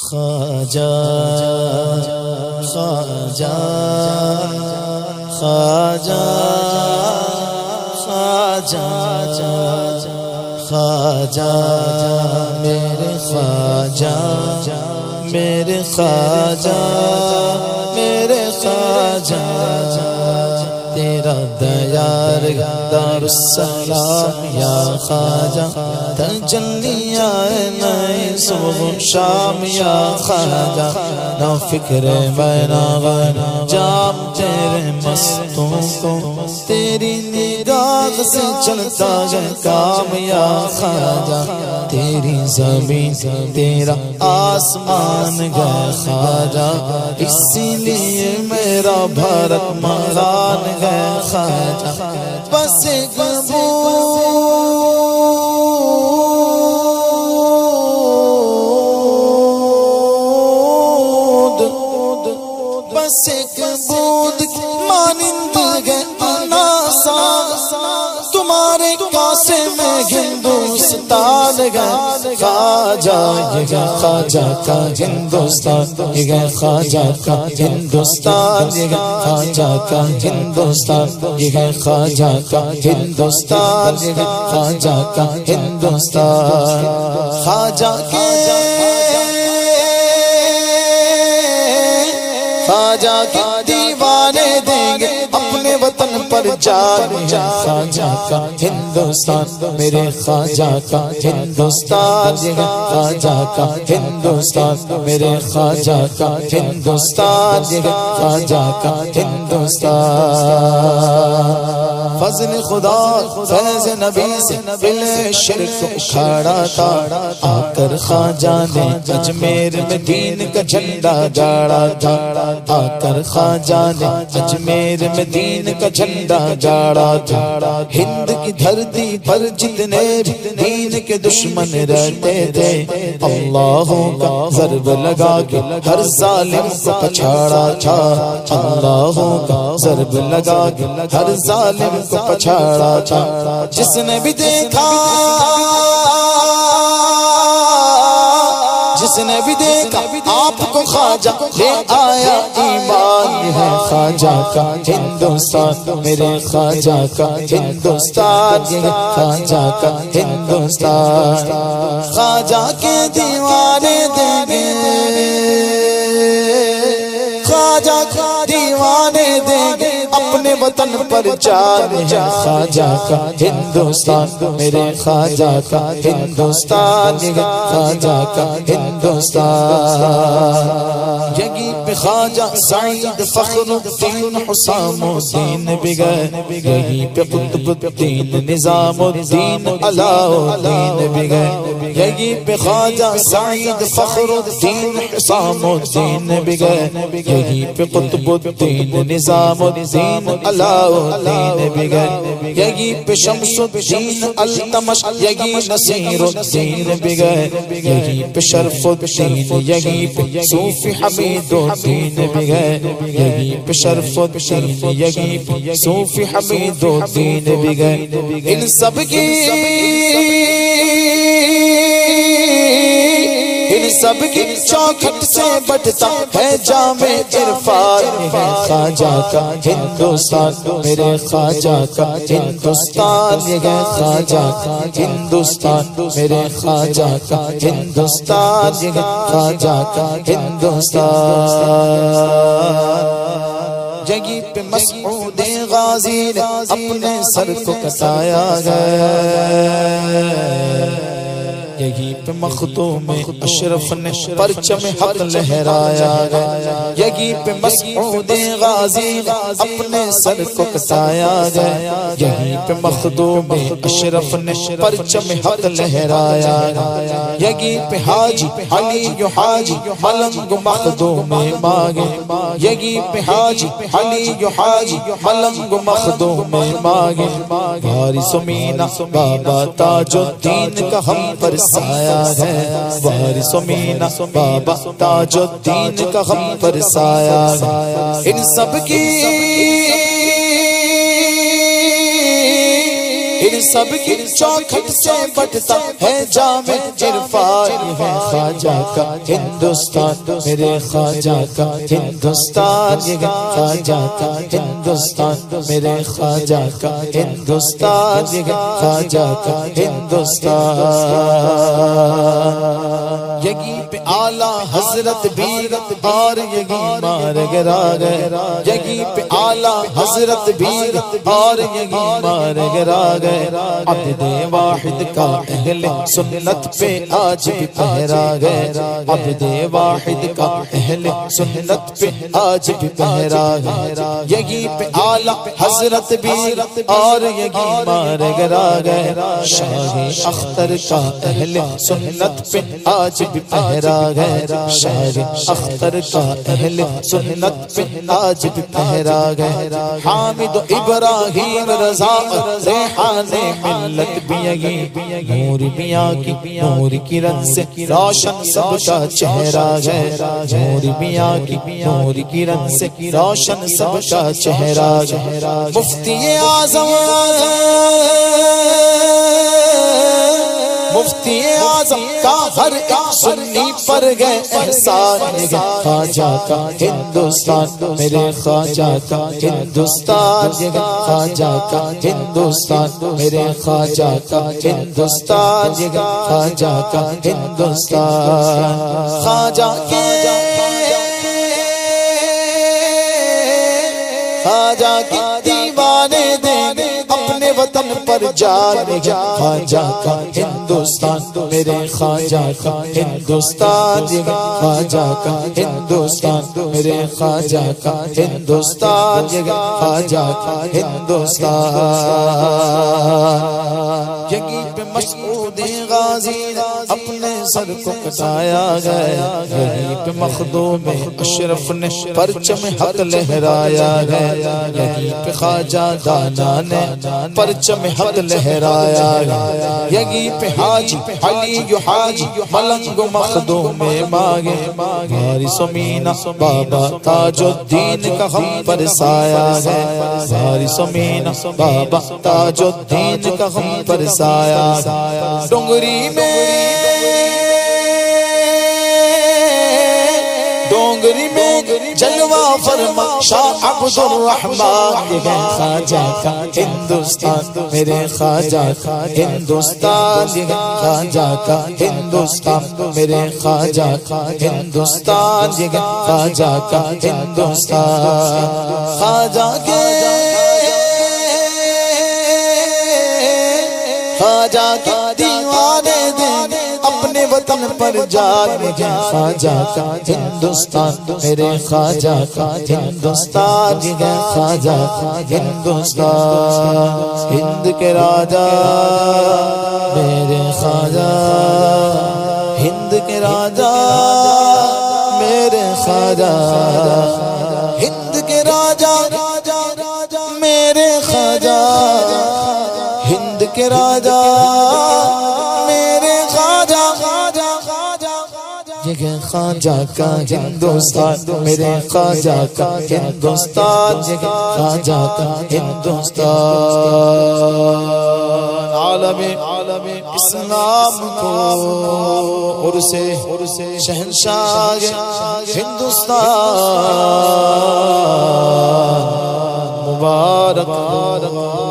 خواجہ خواجہ خواجہ خواجہ خواجہ میرے خواجہ میرے خواجہ میرے خواجہ تیرا دیار دار السلام یا خواجہ تجلی آئے نئے صبح شام یا خواجہ نہ فکر میں نہ غم جام تیرے مستوں کو تیری نگاہ سے چلتا ہے کام یا خواجہ تیری زمین تیرا آسمان گئے خواجہ اسی لیے میرا بھارت مہران گئے خواجہ بس ایک بس ایک بود مانند گئے ناسا تمہارے کاسے میں ہندوستان گئے خواجہ یہ گئے خواجہ کا ہندوستان یہ گئے خواجہ کا ہندوستان یہ گئے خواجہ کا ہندوستان یہ گئے خواجہ کا ہندوستان یہ گئے خواجہ کا ہندوستان خواجہ کے خواجہ کے دیوانے دیں گے اپنے وطن پر جان خواجہ کا ہندوستان میرے خواجہ کا ہندوستان یہ خواجہ کا ہندوستان میرے خواجہ کا ہندوستان یہ خواجہ کا ہندوستان فضل خدا فیض نبی سے دل شرک کھڑا تھا آ کر خواجہ نے اجمیر میں دین کا جھنڈا گاڑا تھا آ کر خواجہ نے اجمیر میں دین کا جھنڈا گاڑا تھا ہند کی دھرتی پر جتنے دین کے دشمن رہتے تھے اللہ کا ضرب لگا کے ہر ظالم کو پچھاڑا تھا اللہ کا ضرب لگا کے ہر ظالم کو پچھاڑا تھا جس نے بھی دیکھا جس نے بھی دیکھا آپ کو خواجہ لے آیا ایمان ہے خواجہ کا ہندوستان میرے خواجہ کا ہندوستان یہ خواجہ کا ہندوستان خواجہ کے دیوانے دیں گے خواجہ کا دیوانے دیں گے اپنے وطن پر جان ہے خواجہ کا ہندوستان میرے خواجہ کا ہندوستان یہ خواجہ کا ہندوستان یہی پہ خواجہ سعید فخر الدین حسام الدین بھی گئے یہی پہ قطب الدین نظام الدین علاء الدین بھی گئے یہی پہ خواجہ سعید فخر الدین حسام الدین بھی گئے یہی پہ قطب الدین نظام الدین علاء الدین بھی گئے یہی پہ شمس الدین التمش یہی نصیر الدین بھی گئے یہی پہ شرف الدین یہی پہ صوفی حمید الدین بھی گئے یہی پہ شرف الدین یہی پہ صوفی حمید الدین بھی گئے ان سب کی ان سب کی چوکھٹ سے بٹتا ہے جام عرفان ہے خواجہ کا ہندوستان میرے خواجہ کا ہندوستان یہ ہے خواجہ کا ہندوستان میرے خواجہ کا ہندوستان یہ ہے خواجہ کا ہندوستان جگہ پہ مسعود غازی نے اپنے سر کو کسایا گیا یہی پہ مخدوم اشرف نے پرچم حق لہرایا گیا یہی پہ مسعود غازی نے اپنے سر کو کسایا گیا یہی پہ مخدوم اشرف نے پرچم حق لہرایا گیا یہی پہ حاجی علی حاجی ملنگ مخدوم مانگے یہی پہ حاجی علی حاجی ملنگ مخدوم مانگے وارث مینا بابا تاج الدین کا ہم پر سایہ ہے وارث مینا بابا تاج الدین کا ہم پر سایہ ہے ان سب کی ان سب کی چوکھٹ سے بٹتا ہے جام عرفان ہے خواجہ کا ہندوستان میرے خواجہ کا ہندوستان یہ خواجہ کا ہندوستان میرے خواجہ کا ہندوستان یہ خواجہ کا ہندوستان یگی پہ اعلیٰ حضرت بھی اور یگی مارگ راگ یگی پہ اعلیٰ حضرت بھی اور یگی مارگ راگ عبد واحد کا اہل سنت پہ آج بھی پہرا گئے عبد واحد کا اہل سنت پہ آج بھی پہرا گئے یگی پہ اعلیٰ حضرت بھی اور یگی مارگ راگ شاہ اختر کا اہل سنت پہ آج بھی پہرا گئے شاہ اختر کا اہل سنت پہ آج بھی پہرا گئے حامد ابراہیم رضا ریحان ملت بھی یگی نور میاں کی نور کی رن سے روشن سب کا چہرہ ہے نور میاں کی نور کی رن سے روشن سب کا چہرہ مفتی اعظم مفتی اعظم کا ہر ایک سنی پر گئے احسان خواجہ کا ہندوستان میرے خواجہ کا ہندوستان خواجہ کا ہندوستان میرے خواجہ کا ہندوستان خواجہ کا ہندوستان خواجہ کے خواجہ کے دیوانے دیں اپنے وطن پر جان خواجہ کا ہندوستان میرے خواجہ کا ہندوستان خواجہ کا ہندوستان میرے خواجہ کا ہندوستان خواجہ کا ہندوستان یگی پہ مسعود غازی اپنے سر کو کٹایا گیا یگی پہ مخدوم اشرف نے پرچم حق لہرایا گیا یگی پہ خواجہ دانا نے پرچم حق لہرایا گیا یگی پہ حاجی علی حاجی ملنگ مخدوم مانگے وارث مینا بابا تاج الدین کا ہم پر سایہ ہے وارث مینا بابا تاج الدین کا ہم پر سایہ ڈونگری میں جلوہ فرما شاہ عبد الرحمن خواجہ کا ہندوستان میرے خواجہ کا ہندوستان خواجہ کا ہندوستان میرے خواجہ کا ہندوستان خواجہ کا ہندوستان خواجہ کے خواجہ کا دیوانے دیں اپنے وطن پر جان خواجہ کا ہندوستان میرے خواجہ کا ہندوستان خواجہ کا ہندوستان ہند کے راجہ میرے خواجہ ہند کے راجہ میرے خواجہ ہند کے راجہ میرے خواجہ ہند کے راجہ یہ خواجہ کا ہندوستان میرے خواجہ کا ہندوستان خواجہ کا ہندوستان عالم اسلام کو عرص شہنشاہ ہندوستان مبارک